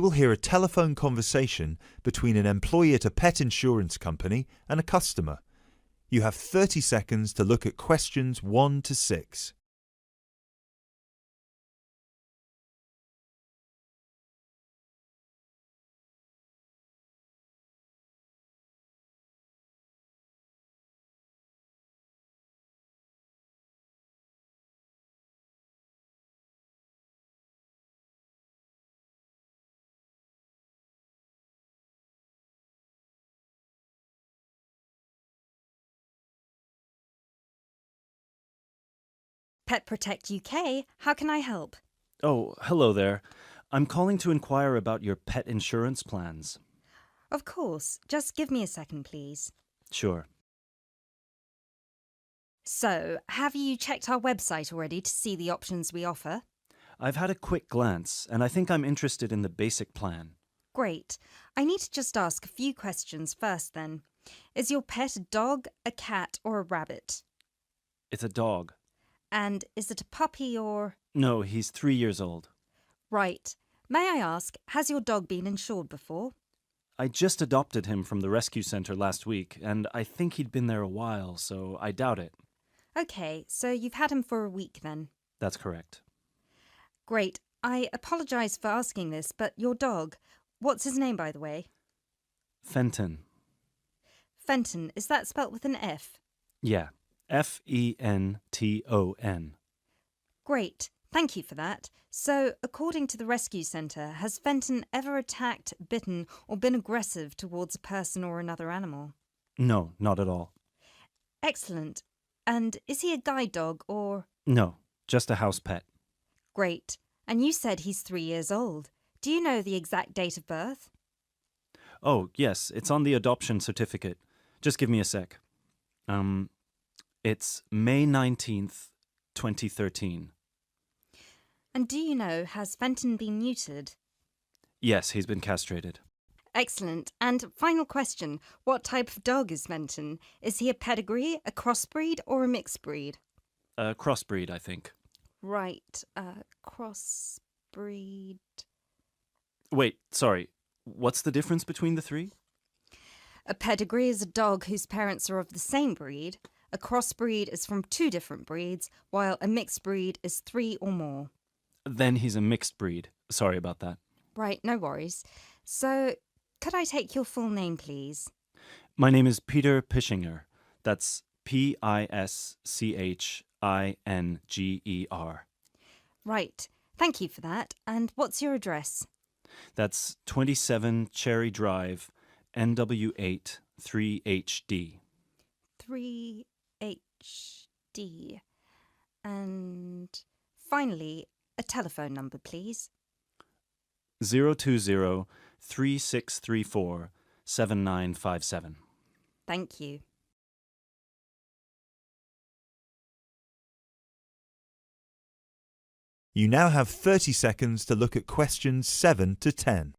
will hear a telephone conversation between an employee at a pet insurance company and a customer. You have 30 seconds to look at questions 1 to 6. Pet Protect UK, how can I help? Oh, hello there. I'm calling to inquire about your pet insurance plans. Of course, just give me a second, please. Sure. So, have you checked our website already to see the options we offer? I've had a quick glance, and I think I'm interested in the basic plan. Great. I need to just ask a few questions first then. Is your pet a dog, a cat, or a rabbit? It's a dog. And is it a puppy or… No, he's 3 years old. Right. May I ask, has your dog been insured before? I just adopted him from the rescue center last week, and I think he'd been there a while, so I doubt it. OK, so you've had him for a week then. That's correct. Great. I apologise for asking this, but your dog, what's his name by the way? Fenton. Fenton, is that spelt with an F? Yeah, Fenton. Great. Thank you for that. So, according to the rescue centre, has Fenton ever attacked, bitten or been aggressive towards a person or another animal? No, not at all. Excellent. And is he a guide dog or… No, just a house pet. Great. And you said he's 3 years old. Do you know the exact date of birth? Oh, yes, it's on the adoption certificate. Just give me a sec. It's May 19th, 2013. And do you know, has Fenton been neutered? Yes, he's been castrated. Excellent. And final question, what type of dog is Fenton? Is he a pedigree, a crossbreed or a mixed breed? Crossbreed, I think. Right, crossbreed… Wait, sorry. What's the difference between the three? A pedigree is a dog whose parents are of the same breed. A crossbreed is from 2 different breeds, while a mixed breed is 3 or more. Then he's a mixed breed. Sorry about that. Right, no worries. So, could I take your full name, please? My name is Peter Pischinger. That's Pischinger. Right, thank you for that. And what's your address? That's 27 Cherry Drive, NW8 3HD. 3HD. And finally, a telephone number, please. 020-3634-7957. Thank you. You now have 30 seconds to look at questions 7 to 10.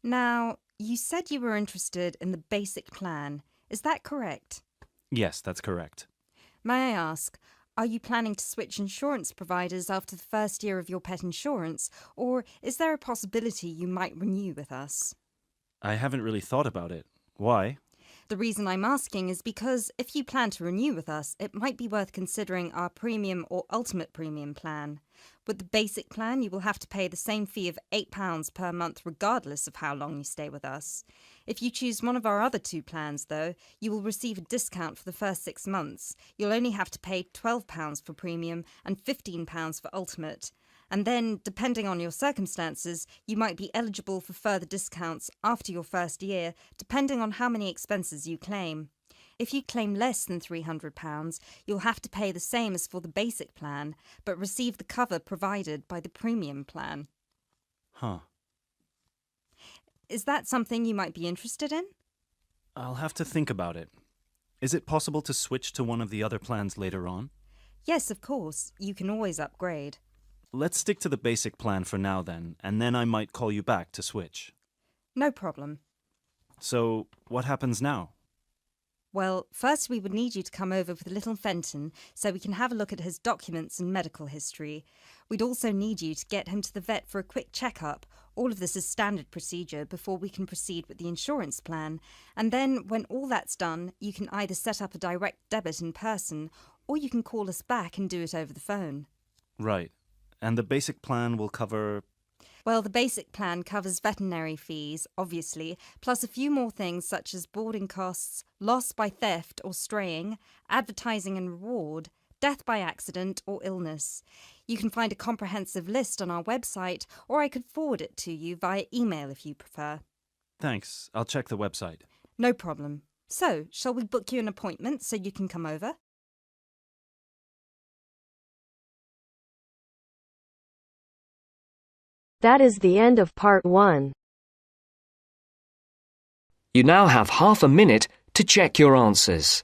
Now, you said you were interested in the basic plan. Is that correct? Yes, that's correct. May I ask, are you planning to switch insurance providers after the first year of your pet insurance, or is there a possibility you might renew with us? I haven't really thought about it. Why? The reason I'm asking is because if you plan to renew with us, it might be worth considering our premium or ultimate premium plan. With the basic plan, you will have to pay the same fee of £8 per month regardless of how long you stay with us. If you choose one of our other 2 plans, though, you will receive a discount for the first 6 months. You'll only have to pay £12 for premium and £15 for ultimate. And then, depending on your circumstances, you might be eligible for further discounts after your first year, depending on how many expenses you claim. If you claim less than £300, you'll have to pay the same as for the basic plan, but receive the cover provided by the premium plan. Huh. Is that something you might be interested in? I'll have to think about it. Is it possible to switch to one of the other plans later on? Yes, of course. You can always upgrade. Let's stick to the basic plan for now then, and then I might call you back to switch. No problem. So, what happens now? Well, first we would need you to come over with little Fenton so we can have a look at his documents and medical history. We'd also need you to get him to the vet for a quick checkup. All of this is standard procedure before we can proceed with the insurance plan. And then, when all that's done, you can either set up a direct debit in person or you can call us back and do it over the phone. Right. And the basic plan will cover... Well, the basic plan covers veterinary fees, obviously, plus a few more things such as boarding costs, loss by theft or straying, advertising and reward, death by accident or illness. You can find a comprehensive list on our website, or I could forward it to you via email if you prefer. Thanks. I'll check the website. No problem. So, shall we book you an appointment so you can come over? That is the end of part 1. You now have half a minute to check your answers.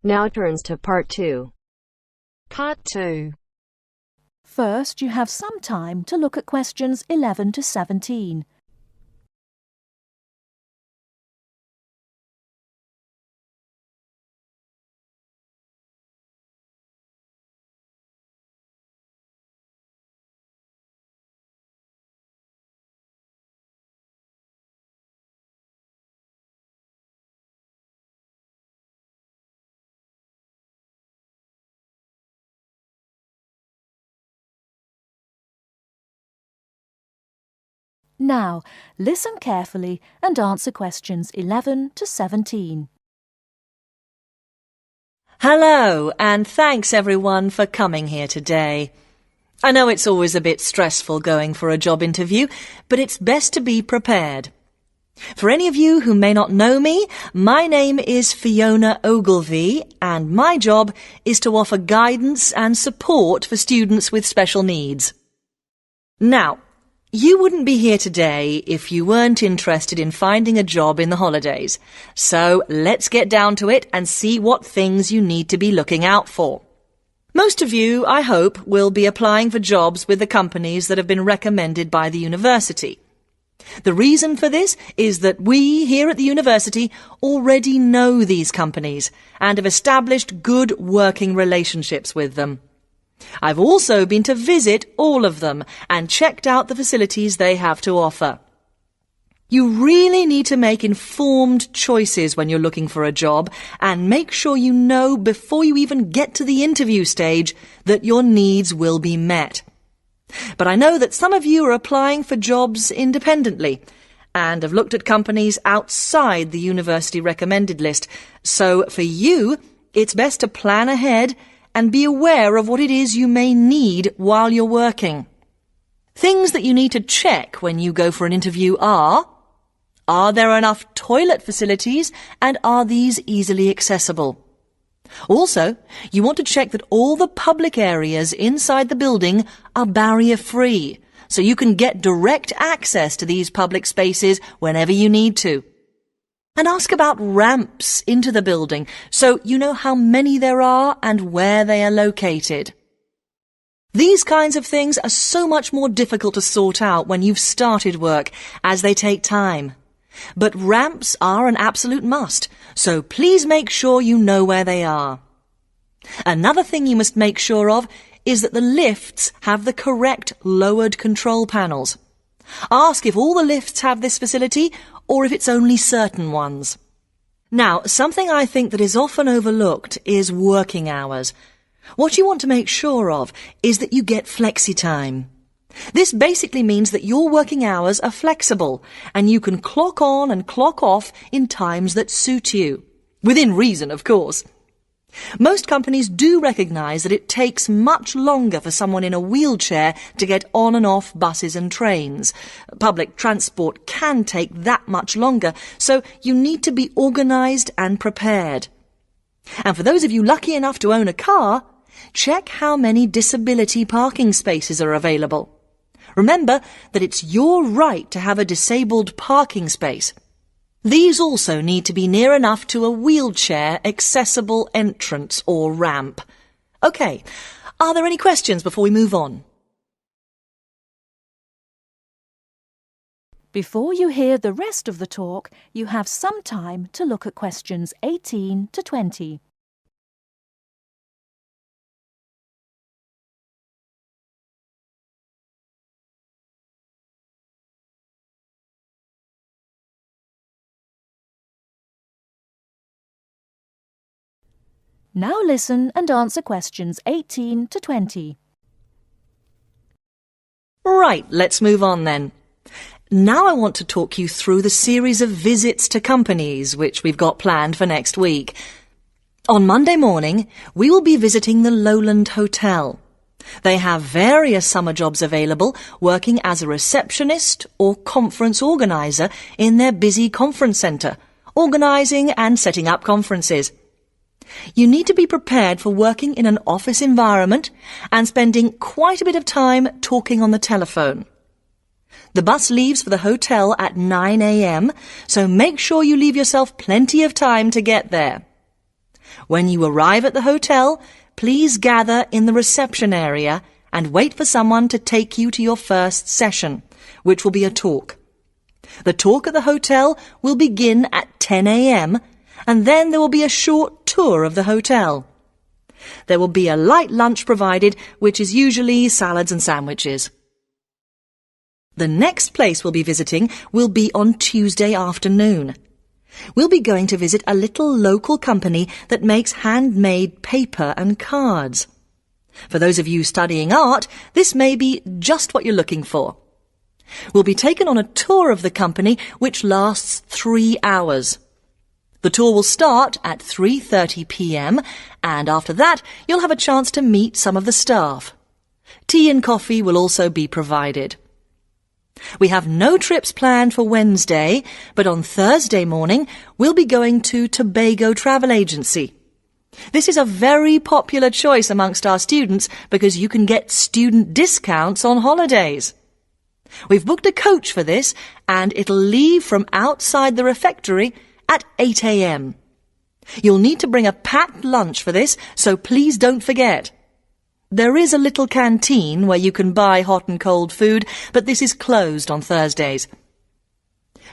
Now turns to part 2. Part 2. First, you have some time to look at questions 11 to 17. Now, listen carefully and answer questions 11 to 17. Hello, and thanks everyone for coming here today. I know it's always a bit stressful going for a job interview, but it's best to be prepared. For any of you who may not know me, my name is Fiona Ogilvie, and my job is to offer guidance and support for students with special needs. Now, you wouldn't be here today if you weren't interested in finding a job in the holidays. So let's get down to it and see what things you need to be looking out for. Most of you, I hope, will be applying for jobs with the companies that have been recommended by the university. The reason for this is that we here at the university already know these companies and have established good working relationships with them. I've also been to visit all of them and checked out the facilities they have to offer. You really need to make informed choices when you're looking for a job and make sure you know before you even get to the interview stage that your needs will be met. But I know that some of you are applying for jobs independently and have looked at companies outside the university recommended list. So for you, it's best to plan ahead and be aware of what it is you may need while you're working. Things that you need to check when you go for an interview are there enough toilet facilities and are these easily accessible? Also, you want to check that all the public areas inside the building are barrier-free, so you can get direct access to these public spaces whenever you need to. And ask about ramps into the building, so you know how many there are and where they are located. These kinds of things are so much more difficult to sort out when you've started work, as they take time. But ramps are an absolute must, so please make sure you know where they are. Another thing you must make sure of is that the lifts have the correct lowered control panels. Ask if all the lifts have this facility or if it's only certain ones. Now, something I think that is often overlooked is working hours. What you want to make sure of is that you get flexi time. This basically means that your working hours are flexible and you can clock on and clock off in times that suit you. Within reason, of course. Most companies do recognise that it takes much longer for someone in a wheelchair to get on and off buses and trains. Public transport can take that much longer, so you need to be organised and prepared. And for those of you lucky enough to own a car, check how many disability parking spaces are available. Remember that it's your right to have a disabled parking space. These also need to be near enough to a wheelchair accessible entrance or ramp. OK, are there any questions before we move on? Before you hear the rest of the talk, you have some time to look at questions 18 to 20. Now listen and answer questions 18 to 20. Right, let's move on then. Now I want to talk you through the series of visits to companies which we've got planned for next week. On Monday morning, we will be visiting the Lowland Hotel. They have various summer jobs available, working as a receptionist or conference organiser in their busy conference centre, organising and setting up conferences. You need to be prepared for working in an office environment and spending quite a bit of time talking on the telephone. The bus leaves for the hotel at 9 a.m, so make sure you leave yourself plenty of time to get there. When you arrive at the hotel, please gather in the reception area and wait for someone to take you to your first session, which will be a talk. The talk at the hotel will begin at 10 a.m, and then there will be a short tour of the hotel. There will be a light lunch provided, which is usually salads and sandwiches. The next place we'll be visiting will be on Tuesday afternoon. We'll be going to visit a little local company that makes handmade paper and cards. For those of you studying art, this may be just what you're looking for. We'll be taken on a tour of the company which lasts 3 hours. The tour will start at 3:30 p.m, and after that you'll have a chance to meet some of the staff. Tea and coffee will also be provided. We have no trips planned for Wednesday, but on Thursday morning we'll be going to Tobago Travel Agency. This is a very popular choice amongst our students because you can get student discounts on holidays. We've booked a coach for this, and it'll leave from outside the refectory at 8 a.m. You'll need to bring a packed lunch for this, so please don't forget. There is a little canteen where you can buy hot and cold food, but this is closed on Thursdays.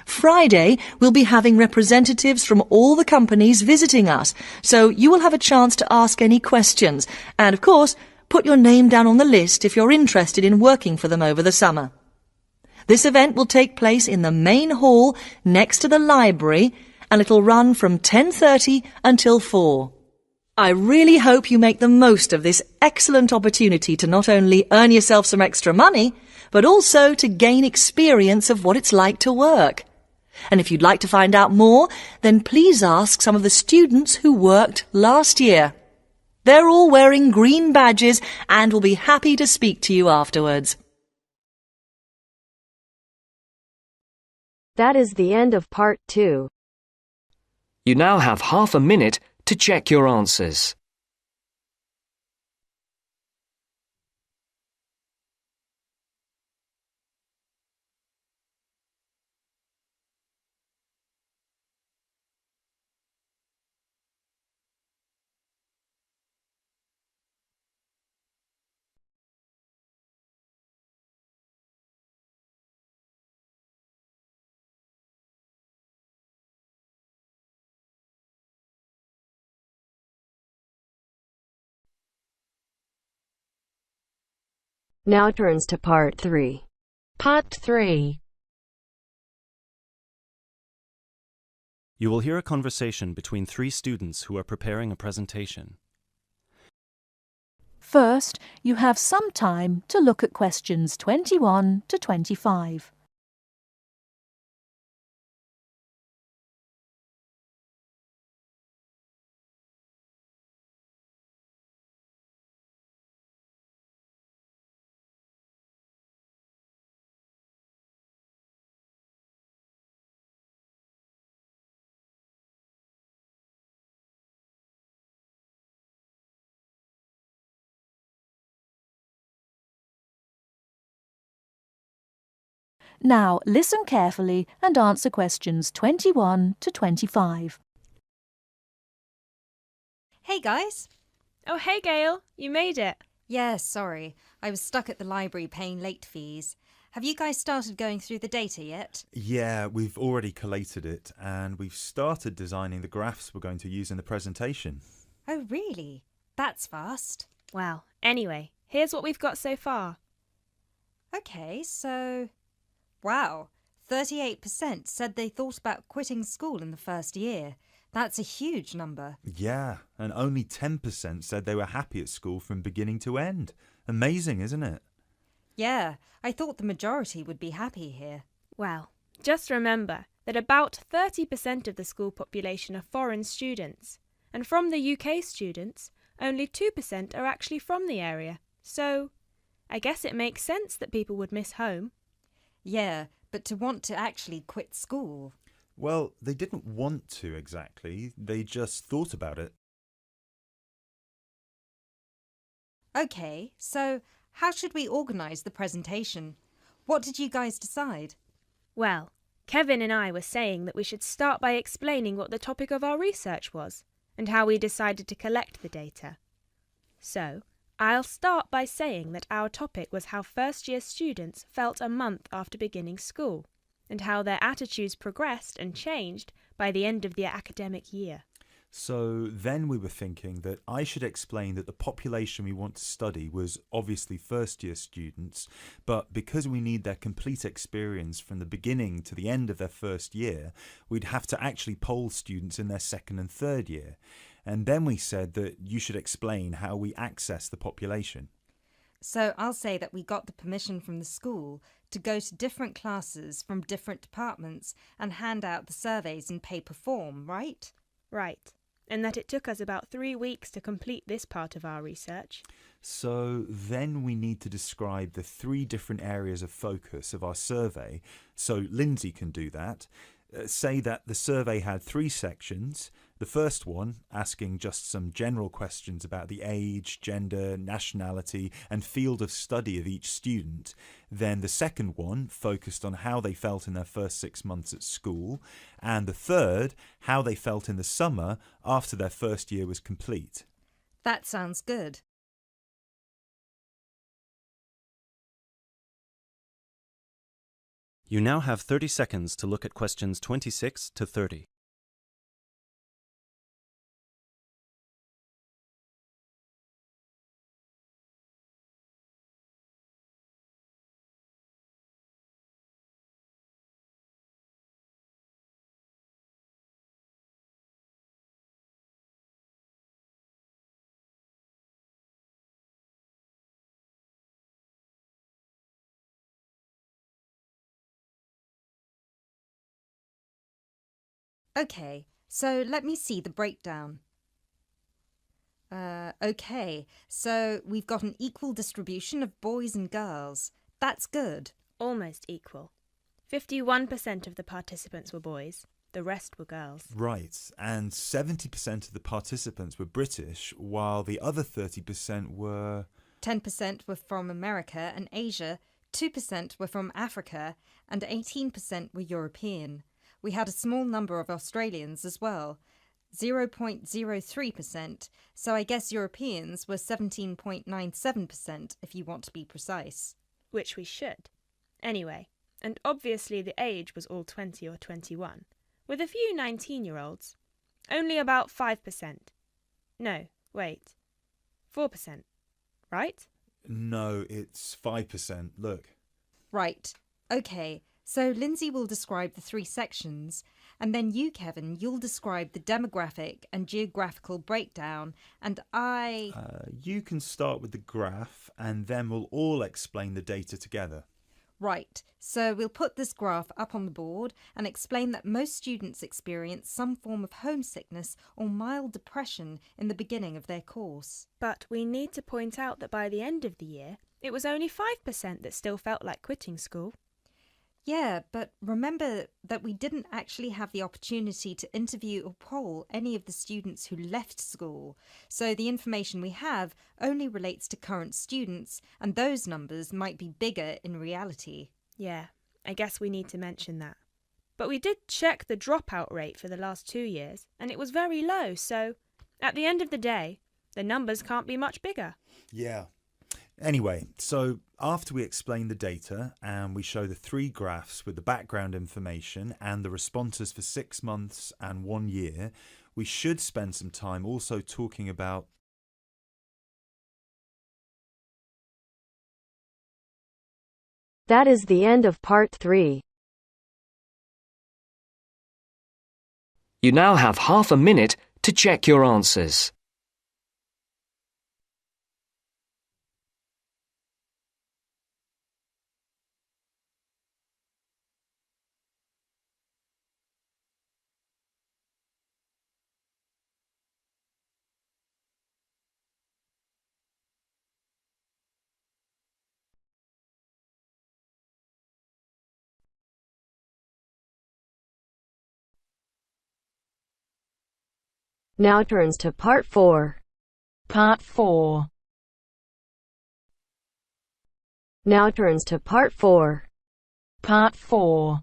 Friday, we'll be having representatives from all the companies visiting us, so you will have a chance to ask any questions, and of course, put your name down on the list if you're interested in working for them over the summer. This event will take place in the main hall next to the library, and it'll run from 10:30 until 4. I really hope you make the most of this excellent opportunity to not only earn yourself some extra money, but also to gain experience of what it's like to work. And if you'd like to find out more, then please ask some of the students who worked last year. They're all wearing green badges and will be happy to speak to you afterwards. That is the end of part 2. You now have half a minute to check your answers. Now turns to part 3. Part 3. You will hear a conversation between 3 students who are preparing a presentation. First, you have some time to look at questions 21 to 25. Now listen carefully and answer questions 21 to 25. Hey guys! Oh, hey Gail, you made it. Yeah, sorry. I was stuck at the library paying late fees. Have you guys started going through the data yet? Yeah, we've already collated it and we've started designing the graphs we're going to use in the presentation. Oh, really? That's fast. Well, anyway, here's what we've got so far. Okay, so... Wow, 38% said they thought about quitting school in the first year. That's a huge number. Yeah, and only 10% said they were happy at school from beginning to end. Amazing, isn't it? Yeah, I thought the majority would be happy here. Well, just remember that about 30% of the school population are foreign students, and from the UK students, only 2% are actually from the area. So, I guess it makes sense that people would miss home. Yeah, but to want to actually quit school... Well, they didn't want to exactly, they just thought about it. Okay, so how should we organise the presentation? What did you guys decide? Well, Kevin and I were saying that we should start by explaining what the topic of our research was, and how we decided to collect the data. So, I'll start by saying that our topic was how first-year students felt a month after beginning school, and how their attitudes progressed and changed by the end of the academic year. So then we were thinking that I should explain that the population we want to study was obviously first-year students, but because we need their complete experience from the beginning to the end of their first year, we'd have to actually poll students in their second and third year. And then we said that you should explain how we access the population. So I'll say that we got the permission from the school to go to different classes from different departments and hand out the surveys in paper form, right? Right, and that it took us about 3 weeks to complete this part of our research. So then we need to describe the 3 different areas of focus of our survey, so Lindsay can do that. Say that the survey had 3 sections. The first one, asking just some general questions about the age, gender, nationality and field of study of each student. Then the second one focused on how they felt in their first 6 months at school. And the third, how they felt in the summer after their first year was complete. That sounds good. You now have 30 seconds to look at questions 26 to 30. Okay, so let me see the breakdown. Okay, so we've got an equal distribution of boys and girls. That's good. Almost equal. 51% of the participants were boys, the rest were girls. Right, and 70% of the participants were British, while the other 30% were... 10% were from America and Asia, 2% were from Africa, and 18% were European. We had a small number of Australians as well, 0.03%, so I guess Europeans were 17.97% if you want to be precise. Which we should. Anyway, and obviously the age was all 20 or 21, with a few 19-year-olds. Only about 5%. No, wait. 4%. Right? No, it's 5%. Look. Right. Okay, so Lindsay will describe the 3 sections, And then you, Kevin, you'll describe the demographic and geographical breakdown, and You can start with the graph, and then we'll all explain the data together. Right, so we'll put this graph up on the board and explain that most students experience some form of homesickness or mild depression in the beginning of their course. But we need to point out that by the end of the year, it was only 5% that still felt like quitting school. Yeah, but remember that we didn't actually have the opportunity to interview or poll any of the students who left school. So the information we have only relates to current students, and those numbers might be bigger in reality. Yeah, I guess we need to mention that. But we did check the dropout rate for the last 2 years, and it was very low, so at the end of the day, the numbers can't be much bigger. Yeah. Anyway, so after we explain the data and we show the 3 graphs with the background information and the responses for 6 months and 1 year, we should spend some time also talking about That is the end of part 3. You now have half a minute to check your answers. Now turns to part 4. Part 4. Now turns to part 4. Part 4.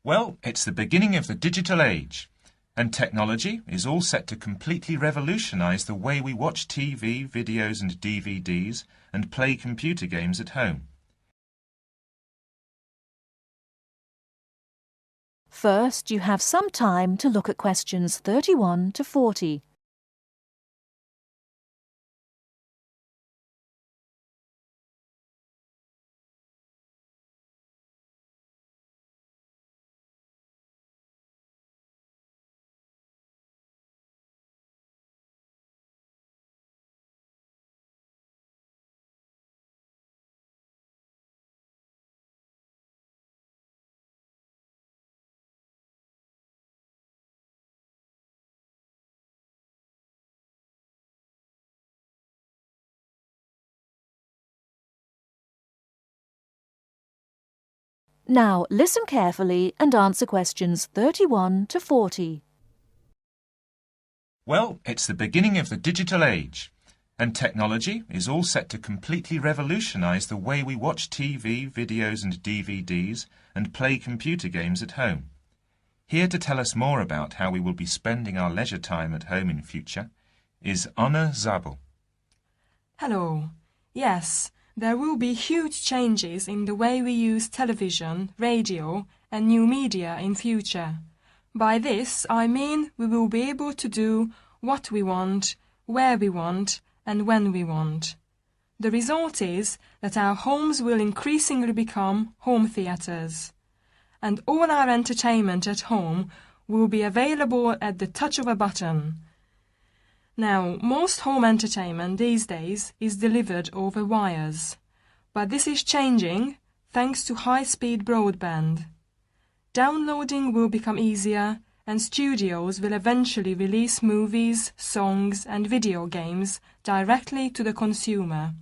Well, it's the beginning of the digital age, and technology is all set to completely revolutionise the way we watch TV, videos and DVDs and play computer games at home. First, you have some time to look at questions 31 to 40. Now, listen carefully and answer questions 31 to 40. Well, it's the beginning of the digital age, and technology is all set to completely revolutionise the way we watch TV, videos and DVDs and play computer games at home. Here to tell us more about how we will be spending our leisure time at home in future is Anna Zabel. Hello. Yes, there will be huge changes in the way we use television, radio and new media in future. By this, I mean we will be able to do what we want, where we want and when we want. The result is that our homes will increasingly become home theatres, and all our entertainment at home will be available at the touch of a button. Now, most home entertainment these days is delivered over wires, but this is changing thanks to high-speed broadband. Downloading will become easier, and studios will eventually release movies, songs and video games directly to the consumer.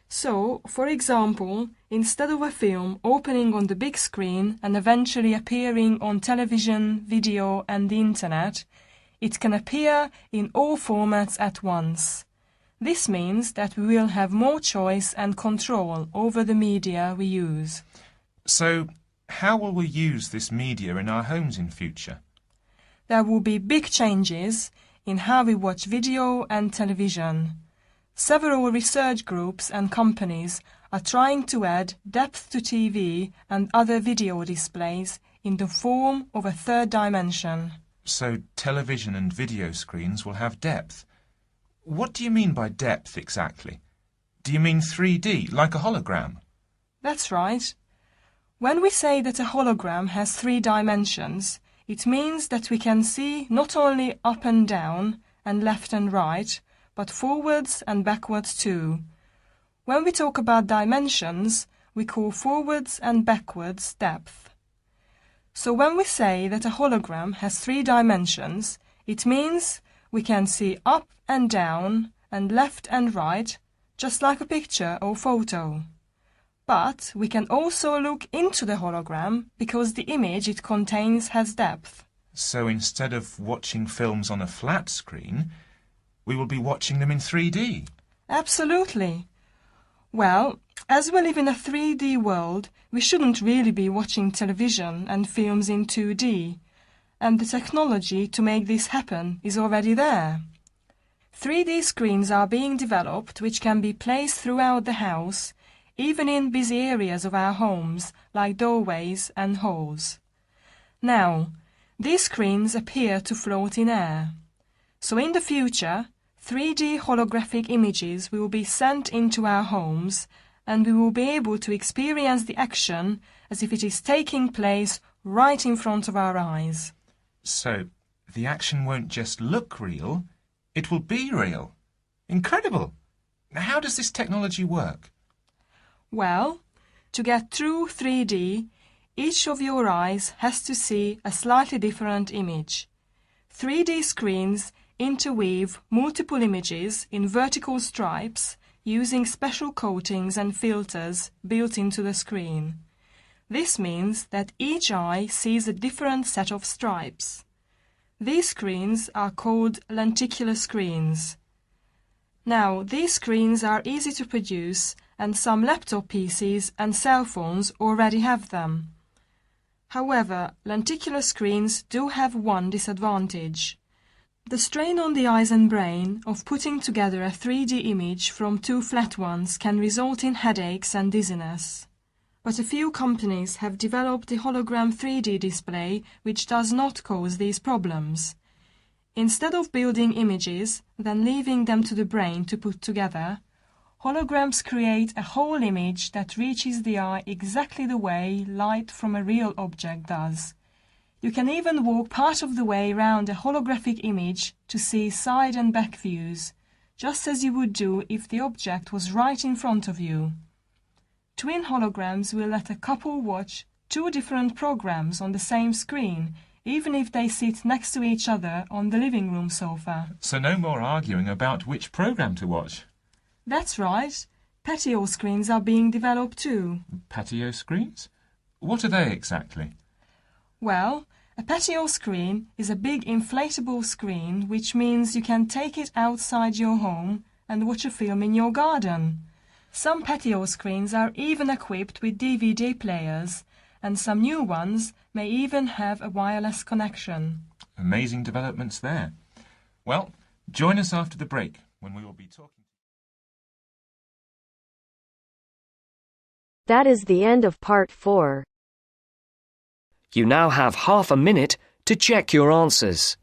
So, for example, instead of a film opening on the big screen and eventually appearing on television, video and the internet, it can appear in all formats at once. This means that we will have more choice and control over the media we use. So, how will we use this media in our homes in future? There will be big changes in how we watch video and television. Several research groups and companies are trying to add depth to TV and other video displays in the form of a third dimension. So television and video screens will have depth. What do you mean by depth exactly? Do you mean 3D, like a hologram? That's right. When we say that a hologram has 3 dimensions, it means that we can see not only up and down and left and right, but forwards and backwards too. When we talk about dimensions, we call forwards and backwards depth. So when we say that a hologram has 3 dimensions, it means we can see up and down and left and right, just like a picture or photo. But we can also look into the hologram because the image it contains has depth. So instead of watching films on a flat screen, we will be watching them in 3D. Absolutely. Well, as we live in a 3D world, we shouldn't really be watching television and films in 2D, and the technology to make this happen is already there. 3D screens are being developed which can be placed throughout the house, even in busy areas of our homes like doorways and halls. Now, these screens appear to float in air. So in the future, 3D holographic images will be sent into our homes and we will be able to experience the action as if it is taking place right in front of our eyes. So the action won't just look real, it will be real. Incredible! How does this technology work? Well, to get true 3D, each of your eyes has to see a slightly different image. 3D screens interweave multiple images in vertical stripes using special coatings and filters built into the screen. This means that each eye sees a different set of stripes. These screens are called lenticular screens. Now, these screens are easy to produce and some laptop PCs and cell phones already have them. However, lenticular screens do have one disadvantage. The strain on the eyes and brain of putting together a 3D image from 2 flat ones can result in headaches and dizziness. But a few companies have developed a hologram 3D display which does not cause these problems. Instead of building images, then leaving them to the brain to put together, holograms create a whole image that reaches the eye exactly the way light from a real object does. You can even walk part of the way around a holographic image to see side and back views, just as you would do if the object was right in front of you. Twin holograms will let a couple watch 2 different programs on the same screen, even if they sit next to each other on the living room sofa. So no more arguing about which program to watch. That's right. Patio screens are being developed too. Patio screens? What are they exactly? Well, a patio screen is a big inflatable screen, which means you can take it outside your home and watch a film in your garden. Some patio screens are even equipped with DVD players, and some new ones may even have a wireless connection. Amazing developments there. Well, join us after the break when we will be talking. That is the end of part 4. You now have half a minute to check your answers.